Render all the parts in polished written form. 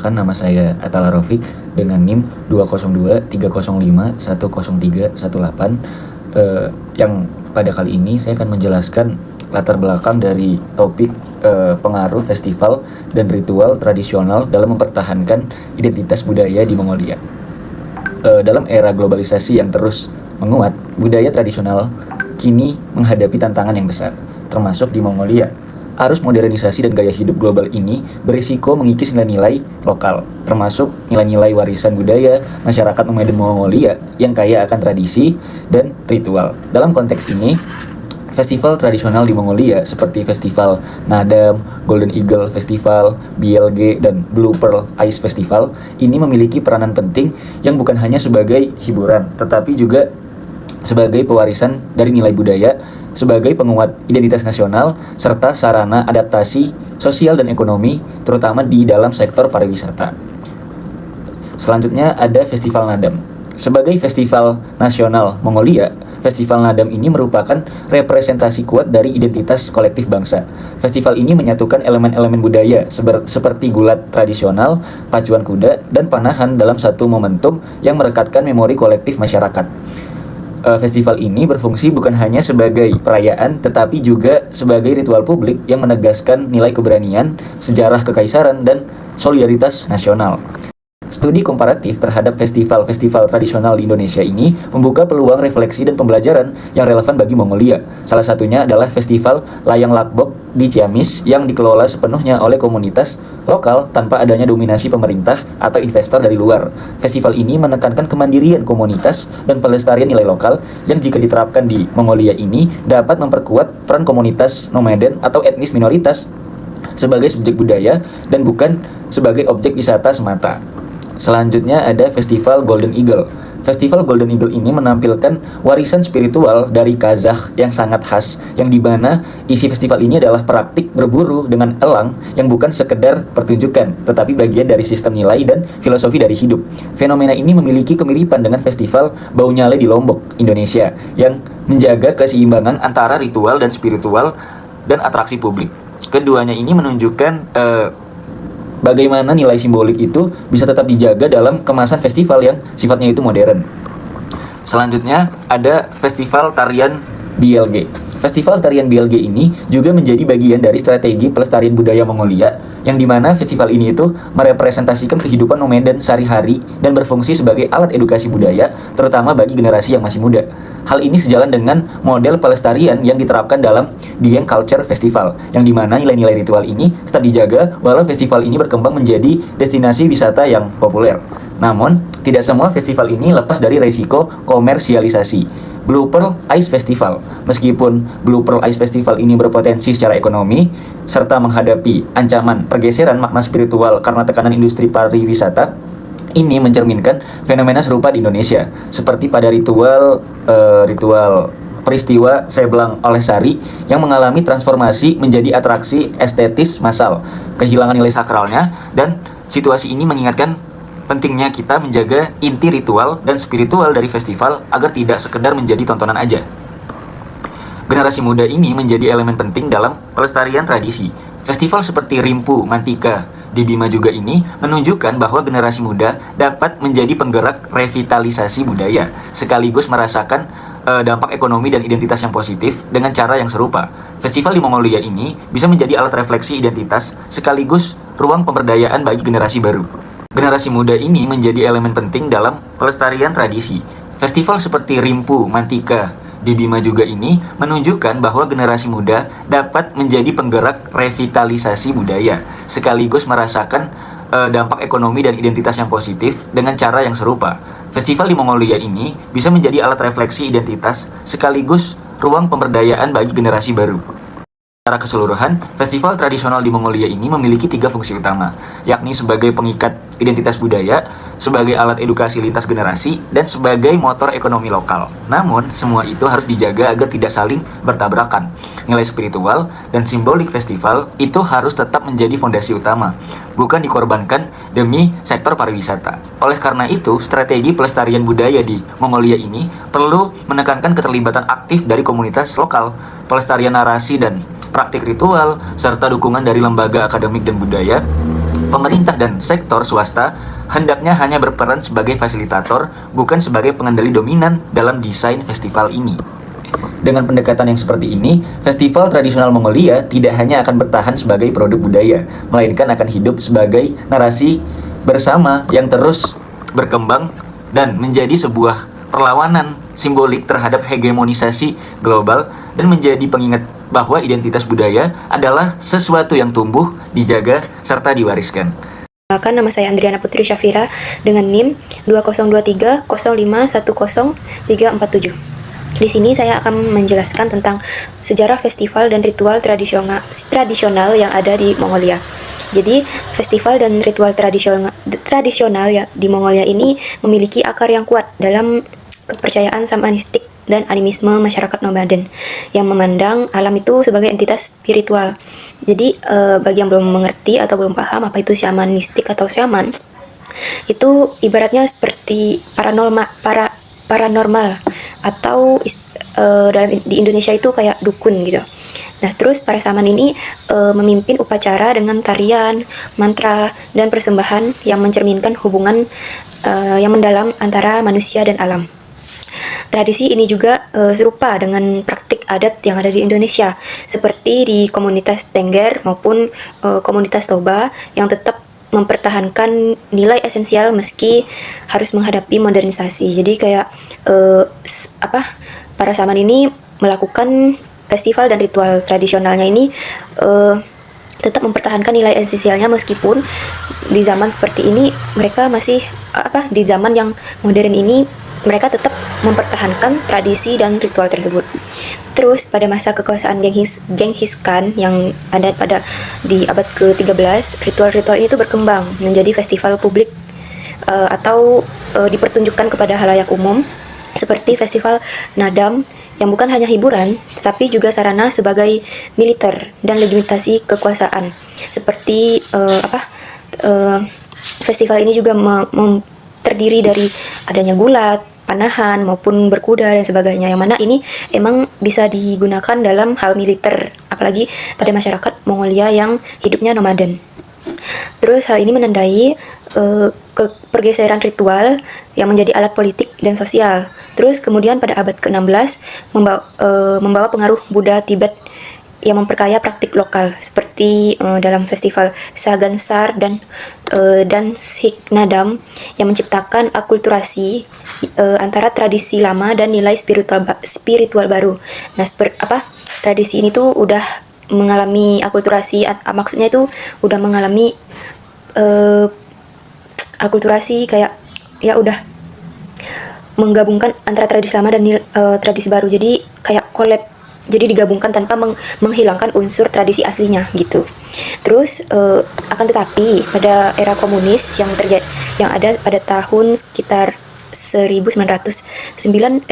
perkenalkan, nama saya Atala Rafiq dengan NIM 20230510318, yang pada kali ini saya akan menjelaskan latar belakang dari topik pengaruh festival dan ritual tradisional dalam mempertahankan identitas budaya di Mongolia. Dalam era globalisasi yang terus menguat, budaya tradisional kini menghadapi tantangan yang besar, termasuk di Mongolia. Arus modernisasi dan gaya hidup global ini berisiko mengikis nilai-nilai lokal, termasuk nilai-nilai warisan budaya masyarakat nomaden Mongolia yang kaya akan tradisi dan ritual. Dalam konteks ini, festival tradisional di Mongolia seperti Festival Nadam, Golden Eagle Festival, BLG, dan Blue Pearl Ice Festival ini memiliki peranan penting yang bukan hanya sebagai hiburan, tetapi juga sebagai pewarisan dari nilai budaya, sebagai penguat identitas nasional, serta sarana adaptasi sosial dan ekonomi, terutama di dalam sektor pariwisata. Selanjutnya ada Festival Nadam. Sebagai festival nasional Mongolia, Festival Nadam ini merupakan representasi kuat dari identitas kolektif bangsa. Festival ini menyatukan elemen-elemen budaya seperti gulat tradisional, pacuan kuda, dan panahan dalam satu momentum yang merekatkan memori kolektif masyarakat. Festival ini berfungsi bukan hanya sebagai perayaan, tetapi juga sebagai ritual publik yang menegaskan nilai keberanian, sejarah kekaisaran, dan solidaritas nasional. Studi komparatif terhadap festival-festival tradisional di Indonesia ini membuka peluang refleksi dan pembelajaran yang relevan bagi Mongolia. Salah satunya adalah Festival Layang Lakbok di Ciamis yang dikelola sepenuhnya oleh komunitas lokal tanpa adanya dominasi pemerintah atau investor dari luar. Festival ini menekankan kemandirian komunitas dan pelestarian nilai lokal yang jika diterapkan di Mongolia ini dapat memperkuat peran komunitas nomaden atau etnis minoritas sebagai subjek budaya dan bukan sebagai objek wisata semata. Selanjutnya ada Festival Golden Eagle. Festival Golden Eagle ini menampilkan warisan spiritual dari Kazakh yang sangat khas, yang dimana isi festival ini adalah praktik berburu dengan elang yang bukan sekedar pertunjukan, tetapi bagian dari sistem nilai dan filosofi dari hidup. Fenomena ini memiliki kemiripan dengan Festival Bau Nyale di Lombok, Indonesia, yang menjaga keseimbangan antara ritual dan spiritual dan atraksi publik. Keduanya ini menunjukkan bagaimana nilai simbolik itu bisa tetap dijaga dalam kemasan festival yang sifatnya itu modern. Selanjutnya ada Festival Tarian BLG. Festival Tarian BLG ini juga menjadi bagian dari strategi pelestarian budaya Mongolia, yang dimana festival ini itu merepresentasikan kehidupan nomaden sehari-hari dan berfungsi sebagai alat edukasi budaya, terutama bagi generasi yang masih muda. Hal ini sejalan dengan model pelestarian yang diterapkan dalam Dieng Culture Festival, yang dimana nilai-nilai ritual ini tetap dijaga walau festival ini berkembang menjadi destinasi wisata yang populer. Namun, tidak semua festival ini lepas dari resiko komersialisasi. Blue Pearl Ice Festival. Meskipun Blue Pearl Ice Festival ini berpotensi secara ekonomi, serta menghadapi ancaman pergeseran makna spiritual karena tekanan industri pariwisata, ini mencerminkan fenomena serupa di Indonesia, seperti pada ritual peristiwa Seblang oleh Sari yang mengalami transformasi menjadi atraksi estetis massal, kehilangan nilai sakralnya, dan situasi ini mengingatkan pentingnya kita menjaga inti ritual dan spiritual dari festival agar tidak sekedar menjadi tontonan aja. Generasi muda ini menjadi elemen penting dalam pelestarian tradisi. Festival seperti Rimpu Mantika di Bima juga ini menunjukkan bahwa generasi muda dapat menjadi penggerak revitalisasi budaya, sekaligus merasakan dampak ekonomi dan identitas yang positif dengan cara yang serupa. Festival di Mongolia ini bisa menjadi alat refleksi identitas, sekaligus ruang pemberdayaan bagi generasi baru. Generasi muda ini menjadi elemen penting dalam pelestarian tradisi. Festival seperti Rimpu Mantika di Bima juga ini menunjukkan bahwa generasi muda dapat menjadi penggerak revitalisasi budaya, sekaligus merasakan dampak ekonomi dan identitas yang positif dengan cara yang serupa. Festival di Mongolia ini bisa menjadi alat refleksi identitas, sekaligus ruang pemberdayaan bagi generasi baru. Secara keseluruhan, festival tradisional di Mongolia ini memiliki 3 fungsi utama, yakni sebagai pengikat identitas budaya, sebagai alat edukasi lintas generasi, dan sebagai motor ekonomi lokal. Namun, semua itu harus dijaga agar tidak saling bertabrakan. Nilai spiritual dan simbolik festival itu harus tetap menjadi fondasi utama, bukan dikorbankan demi sektor pariwisata. Oleh karena itu, strategi pelestarian budaya di Mongolia ini perlu menekankan keterlibatan aktif dari komunitas lokal, pelestarian narasi dan praktik ritual, serta dukungan dari lembaga akademik dan budaya Pemerintah dan sektor swasta hendaknya hanya berperan sebagai fasilitator, bukan sebagai pengendali dominan dalam desain festival ini. Dengan pendekatan yang seperti ini, festival tradisional Mongolia tidak hanya akan bertahan sebagai produk budaya, melainkan akan hidup sebagai narasi bersama yang terus berkembang dan menjadi sebuah perlawanan simbolik terhadap hegemonisasi global dan menjadi pengingat bahwa identitas budaya adalah sesuatu yang tumbuh, dijaga, serta diwariskan. Nama saya Andriana Putri Syafira dengan NIM 2023051037. Di sini saya akan menjelaskan tentang sejarah festival dan ritual tradisional yang ada di Mongolia. Jadi, festival dan ritual tradisional ya di Mongolia ini memiliki akar yang kuat dalam kepercayaan shamanistik dan animisme masyarakat nomaden yang memandang alam itu sebagai entitas spiritual. Jadi, bagi yang belum mengerti atau belum paham apa itu shamanistik atau shaman, itu ibaratnya seperti paranormal atau di Indonesia itu kayak dukun gitu. Nah, terus para shaman ini memimpin upacara dengan tarian, mantra, dan persembahan yang mencerminkan hubungan yang mendalam antara manusia dan alam. Tradisi ini juga serupa dengan praktik adat yang ada di Indonesia, seperti di komunitas Tengger maupun komunitas Toba yang tetap mempertahankan nilai esensial meski harus menghadapi modernisasi. Jadi kayak para shaman ini melakukan festival dan ritual tradisionalnya ini tetap mempertahankan nilai esensialnya meskipun di zaman seperti ini mereka masih di zaman yang modern ini mereka tetap mempertahankan tradisi dan ritual tersebut. Terus pada masa kekuasaan Genghis Khan yang ada di abad ke-13, ritual-ritual itu berkembang menjadi festival publik atau dipertunjukkan kepada halayak umum, seperti festival Nadam yang bukan hanya hiburan tetapi juga sarana sebagai militer dan legitimasi kekuasaan. Seperti festival ini juga terdiri dari adanya gulat, panahan maupun berkuda dan sebagainya, yang mana ini emang bisa digunakan dalam hal militer, apalagi pada masyarakat Mongolia yang hidupnya nomaden. Terus hal ini menandai pergeseran ritual yang menjadi alat politik dan sosial. Terus kemudian pada abad ke-16 membawa pengaruh Buddha Tibet yang memperkaya praktik lokal seperti dalam festival Sagansar dan Sikh Nadam yang menciptakan akulturasi antara tradisi lama dan nilai spiritual baru. Nah, tradisi ini tuh udah mengalami akulturasi, maksudnya itu udah mengalami akulturasi kayak ya udah menggabungkan antara tradisi lama dan tradisi baru. Jadi kayak collab. Jadi digabungkan tanpa menghilangkan unsur tradisi aslinya gitu. Terus akan tetapi pada era komunis yang ada pada tahun sekitar 1921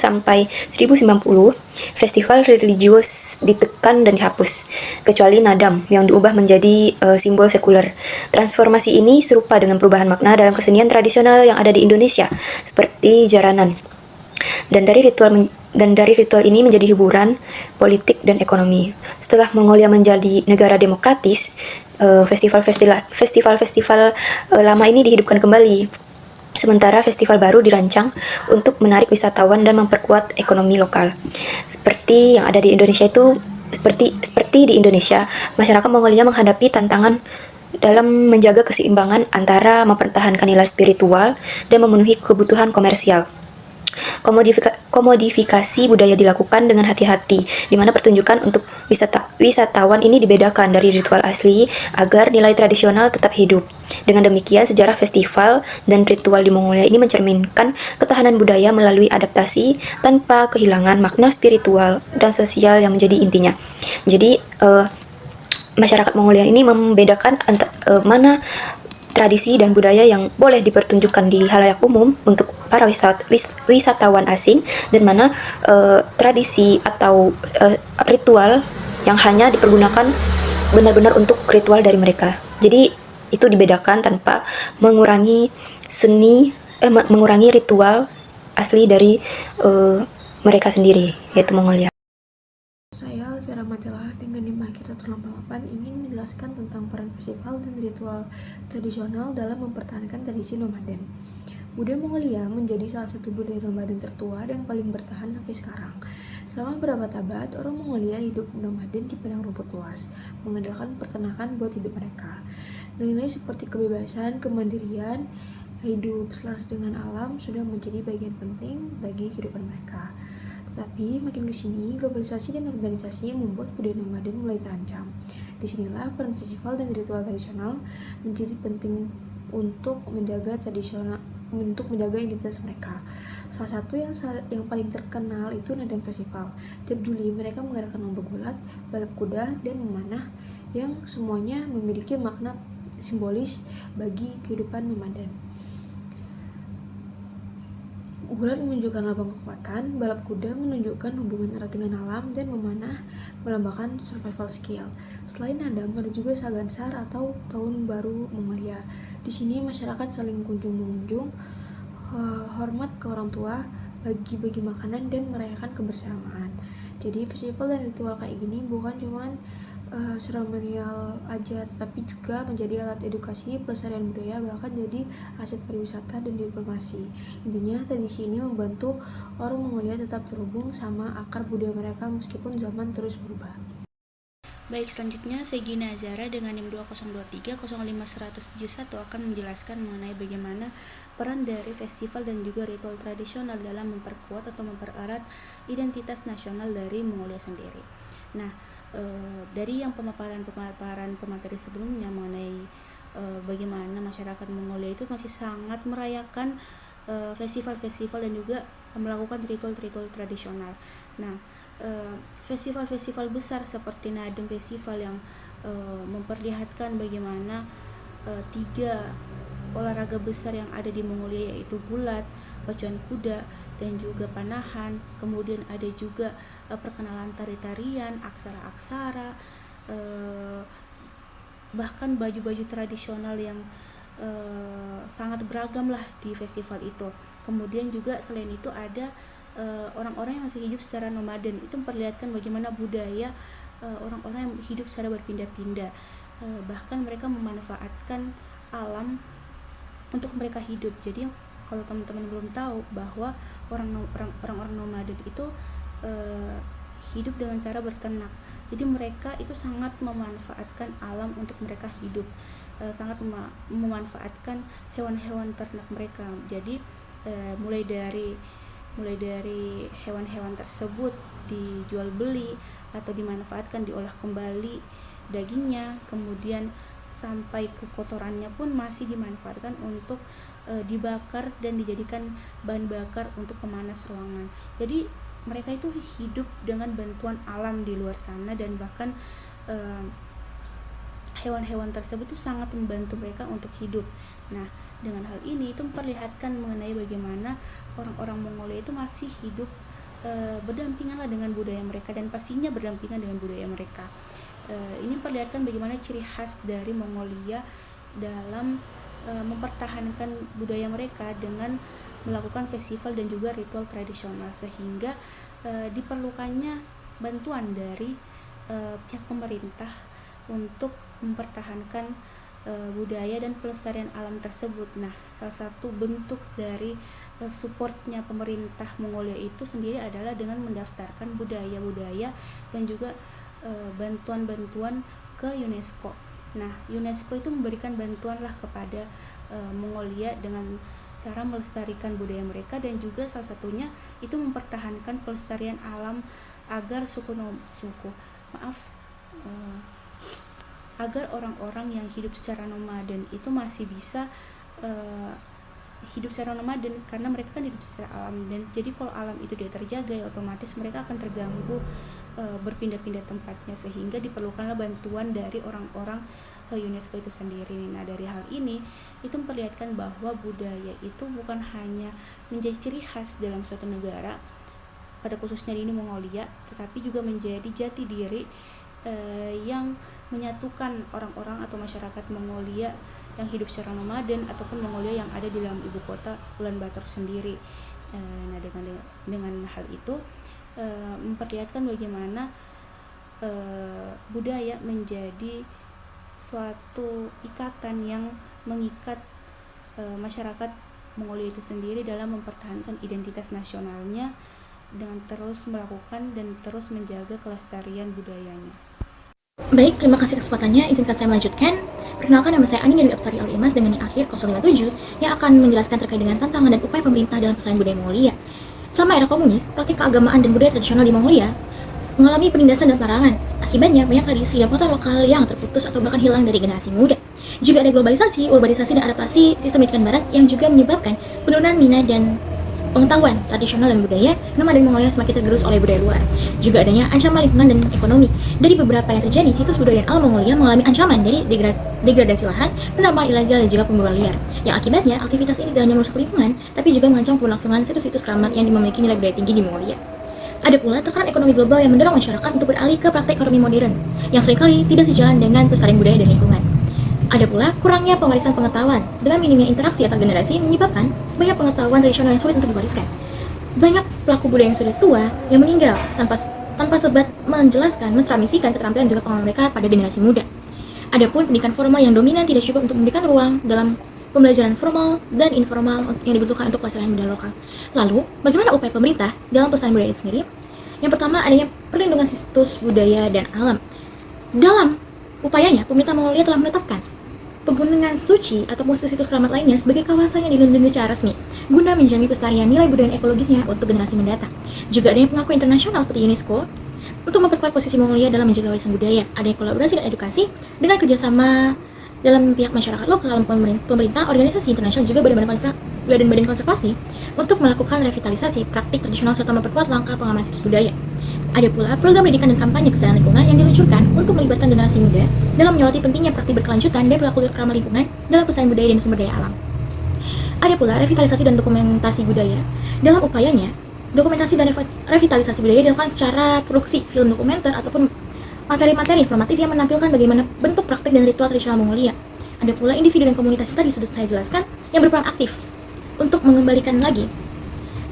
sampai 1090, festival religius ditekan dan dihapus, kecuali Nadam yang diubah menjadi simbol sekuler. Transformasi ini serupa dengan perubahan makna dalam kesenian tradisional yang ada di Indonesia, seperti jaranan. Dan dari ritual ini menjadi hiburan, politik, dan ekonomi. Setelah Mongolia menjadi negara demokratis, festival-festival lama ini dihidupkan kembali. Sementara festival baru dirancang untuk menarik wisatawan dan memperkuat ekonomi lokal. Seperti yang ada di Indonesia seperti di Indonesia, masyarakat Mongolia menghadapi tantangan dalam menjaga keseimbangan antara mempertahankan nilai spiritual dan memenuhi kebutuhan komersial. Komodifikasi budaya dilakukan dengan hati-hati, di mana pertunjukan untuk wisatawan ini dibedakan dari ritual asli agar nilai tradisional tetap hidup. Dengan demikian, sejarah festival dan ritual di Mongolia ini mencerminkan ketahanan budaya melalui adaptasi tanpa kehilangan makna spiritual dan sosial yang menjadi intinya. Jadi, masyarakat Mongolia ini membedakan mana tradisi dan budaya yang boleh dipertunjukkan di halayak umum untuk para wisatawan asing, dan mana tradisi atau ritual yang hanya dipergunakan benar-benar untuk ritual dari mereka. Jadi itu dibedakan tanpa mengurangi mengurangi ritual asli dari mereka sendiri, yaitu Mongolia. Saya Alvira Amatilah dengan Himah kita 188 ingin menjelaskan tentang peran festival dan ritual tradisional dalam mempertahankan tradisi nomaden. Budaya Mongolia menjadi salah satu budaya nomaden tertua dan paling bertahan sampai sekarang. Selama berabad-abad, orang Mongolia hidup nomaden di padang rumput luas, mengandalkan peternakan buat hidup mereka. Nilai-nilai seperti kebebasan, kemandirian, hidup selaras dengan alam sudah menjadi bagian penting bagi kehidupan mereka. Tapi makin kesini, globalisasi dan urbanisasi membuat budaya nomaden mulai terancam. Disinilah peran festival dan ritual tradisional menjadi penting untuk menjaga identitas mereka. Salah satu yang paling terkenal itu Naadam Festival. Tiap Juli mereka mengadakan lomba gulat, balap kuda, dan memanah yang semuanya memiliki makna simbolis bagi kehidupan nomaden. Gulat menunjukkan lambang kekuatan, balap kuda menunjukkan hubungan erat dengan alam, dan memanah melambangkan survival skill. Selain Naadam, ada juga Sagansar atau Tahun Baru Mongolia. Di sini masyarakat saling mengunjung, hormat ke orang tua, bagi-bagi makanan, dan merayakan kebersamaan. Jadi festival dan ritual kayak gini bukan cuman seremonial aja, tapi juga menjadi alat edukasi, pelestarian budaya, bahkan jadi aset pariwisata dan diplomasi. Intinya tradisi ini membantu orang Mongolia tetap terhubung sama akar budaya mereka meskipun zaman terus berubah. Baik, selanjutnya saya Gina Azara dengan NIM 2023-05171 akan menjelaskan mengenai bagaimana peran dari festival dan juga ritual tradisional dalam memperkuat atau mempererat identitas nasional dari Mongolia sendiri. Nah, dari yang pemaparan pemateri sebelumnya mengenai bagaimana masyarakat Mongolia itu masih sangat merayakan festival-festival dan juga melakukan ritual-ritual tradisional. Nah, festival-festival besar seperti Naadam Festival yang memperlihatkan bagaimana 3 olahraga besar yang ada di Mongolia, yaitu gulat, pacuan kuda, dan juga panahan. Kemudian ada juga perkenalan tari-tarian, aksara-aksara, bahkan baju-baju tradisional yang sangat beragam lah di festival itu. Kemudian juga selain itu ada orang-orang yang masih hidup secara nomaden, itu memperlihatkan bagaimana budaya orang-orang yang hidup secara berpindah-pindah. Bahkan mereka memanfaatkan alam untuk mereka hidup. Jadi kalau teman-teman belum tahu bahwa orang-orang nomaden itu hidup dengan cara berternak. Jadi mereka itu sangat memanfaatkan alam untuk mereka hidup, sangat memanfaatkan hewan-hewan ternak mereka. Jadi mulai dari hewan-hewan tersebut dijual beli atau dimanfaatkan, diolah kembali dagingnya, kemudian sampai ke kotorannya pun masih dimanfaatkan untuk dibakar dan dijadikan bahan bakar untuk pemanas ruangan. Jadi mereka itu hidup dengan bantuan alam di luar sana, dan bahkan hewan-hewan tersebut itu sangat membantu mereka untuk hidup. Nah, dengan hal ini itu memperlihatkan mengenai bagaimana orang-orang Mongolia itu masih hidup berdampinganlah dengan budaya mereka, dan pastinya berdampingan dengan budaya mereka. Ini memperlihatkan bagaimana ciri khas dari Mongolia dalam mempertahankan budaya mereka dengan melakukan festival dan juga ritual tradisional, sehingga diperlukannya bantuan dari pihak pemerintah untuk mempertahankan budaya dan pelestarian alam tersebut. Nah, salah satu bentuk dari supportnya pemerintah Mongolia itu sendiri adalah dengan mendaftarkan budaya-budaya dan juga bantuan-bantuan ke UNESCO. Nah, UNESCO itu memberikan bantuan lah kepada Mongolia dengan cara melestarikan budaya mereka, dan juga salah satunya itu mempertahankan pelestarian alam agar agar orang-orang yang hidup secara nomaden itu masih bisa hidup secara nomaden, karena mereka kan hidup secara alam, dan jadi kalau alam itu dia terjaga, ya otomatis mereka akan terganggu berpindah-pindah tempatnya, sehingga diperlukanlah bantuan dari orang-orang UNESCO itu sendiri. Nah, dari hal ini itu memperlihatkan bahwa budaya itu bukan hanya menjadi ciri khas dalam suatu negara, pada khususnya di Mongolia, tetapi juga menjadi jati diri yang menyatukan orang-orang atau masyarakat Mongolia yang hidup secara nomaden ataupun Mongolia yang ada di dalam ibu kota Ulaanbaatar sendiri. Nah, dengan hal itu memperlihatkan bagaimana budaya menjadi suatu ikatan yang mengikat masyarakat Mongolia itu sendiri dalam mempertahankan identitas nasionalnya dengan terus melakukan dan terus menjaga kelestarian budayanya. Baik, terima kasih kesempatannya. Izinkan saya melanjutkan. Perkenalkan, nama saya Ani dari Absari Al Imas dengan NIK akhir 057 yang akan menjelaskan terkait dengan tantangan dan upaya pemerintah dalam pelestarian budaya Mongolia. Selama era komunis, praktik keagamaan dan budaya tradisional di Mongolia mengalami penindasan dan pelarangan. Akibatnya, banyak tradisi dan kota lokal yang terputus atau bahkan hilang dari generasi muda. Juga ada globalisasi, urbanisasi, dan adaptasi sistem pendidikan barat yang juga menyebabkan penurunan minat dan pengetahuan tradisional dan budaya nomaden Mongolia semakin tergerus oleh budaya luar. Juga adanya ancaman lingkungan dan ekonomi. Dari beberapa yang terjadi, situs budaya dan alam Mongolia mengalami ancaman dari degradasi lahan, penambangan ilegal, dan juga pemburuan liar. Yang akibatnya, aktivitas ini tidak hanya merusak lingkungan, tapi juga mengancam keberlangsungan situs-situs keramat yang memiliki nilai budaya tinggi di Mongolia. Ada pula tekanan ekonomi global yang mendorong masyarakat untuk beralih ke praktek ekonomi modern, yang seringkali tidak sejalan dengan pelestarian budaya dan lingkungan. Ada pula kurangnya pewarisan pengetahuan. Dengan minimnya interaksi antar generasi menyebabkan banyak pengetahuan tradisional yang sulit untuk diwariskan. Banyak pelaku budaya yang sudah tua yang meninggal tanpa sempat menjelaskan, mentradisikan keterampilan juga pengalaman mereka pada generasi muda. Adapun pendidikan formal yang dominan tidak cukup untuk memberikan ruang dalam pembelajaran formal dan informal yang dibutuhkan untuk pelestarian budaya lokal. Lalu, bagaimana upaya pemerintah dalam pelestarian budaya itu sendiri? Yang pertama, adanya perlindungan situs budaya dan alam. Dalam upayanya, pemerintah Mongolia telah menetapkan pegunungan suci ataupun situs keramat lainnya sebagai kawasan yang dilindungi secara resmi guna menjamin pelestarian nilai budaya dan ekologisnya untuk generasi mendatang. Juga adanya pengakuan internasional seperti UNESCO untuk memperkuat posisi Mongolia dalam menjaga warisan budaya. Adanya kolaborasi dan edukasi dengan kerjasama dalam pihak masyarakat lokal, pemerintah, organisasi internasional, juga badan-badan konservasi untuk melakukan revitalisasi praktik tradisional serta memperkuat langkah pengamanan situs budaya. Ada pula program pendidikan dan kampanye kesadaran lingkungan yang diluncurkan untuk melibatkan generasi muda dalam menyoroti pentingnya praktik berkelanjutan dan perilaku ramah lingkungan dalam pelestarian budaya dan sumber daya alam. Ada pula revitalisasi dan dokumentasi budaya. Dalam upayanya, dokumentasi dan revitalisasi budaya dilakukan secara produksi film dokumenter ataupun materi-materi informatif yang menampilkan bagaimana bentuk praktik dan ritual tradisional Mongolia. Ada pula individu dan komunitas tadi sudah saya jelaskan yang berperan aktif untuk mengembalikan lagi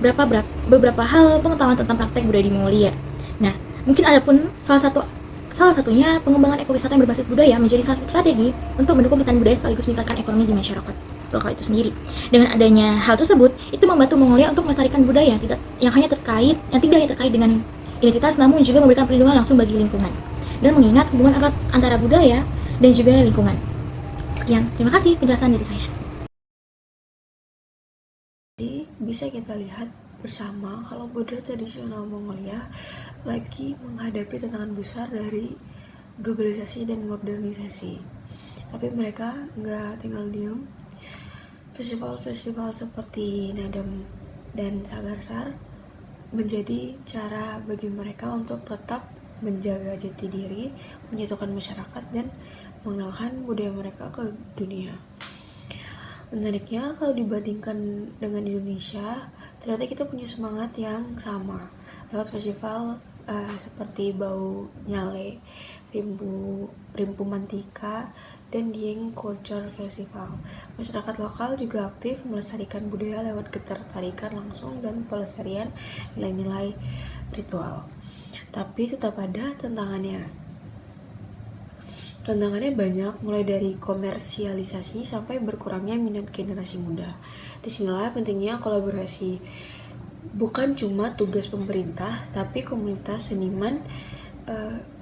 beberapa hal pengetahuan tentang praktek budaya di Mongolia. Nah, mungkin ada pun salah satunya pengembangan ekowisata yang berbasis budaya menjadi salah satu strategi untuk mendukung pelestarian budaya sekaligus meningkatkan ekonomi di masyarakat lokal itu sendiri. Dengan adanya hal tersebut, itu membantu Mongolia untuk melestarikan budaya yang tidak hanya terkait dengan identitas, namun juga memberikan perlindungan langsung bagi lingkungan dan mengingat hubungan erat antara budaya dan juga lingkungan. Sekian, terima kasih penjelasan dari saya. Jadi bisa kita lihat bersama kalau budaya tradisional Mongolia lagi menghadapi tantangan besar dari globalisasi dan modernisasi. Tapi mereka nggak tinggal diam. Festival-festival seperti Nadam dan Sagarsar menjadi cara bagi mereka untuk tetap menjaga jati diri, menyatukan masyarakat, dan mengenalkan budaya mereka ke dunia. Menariknya, kalau dibandingkan dengan Indonesia, ternyata kita punya semangat yang sama lewat festival seperti Bau Nyale, Rimpu Mantika, dan Dieng Culture Festival. Masyarakat lokal juga aktif melestarikan budaya lewat ketertarikan langsung dan pelestarian nilai-nilai ritual. Tapi tetap ada tantangannya. Tantangannya banyak, mulai dari komersialisasi sampai berkurangnya minat generasi muda. Disinilah pentingnya kolaborasi. Bukan cuma tugas pemerintah, tapi komunitas seniman,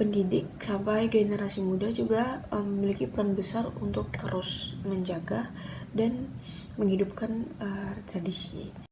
pendidik, sampai generasi muda juga memiliki peran besar untuk terus menjaga dan menghidupkan tradisi.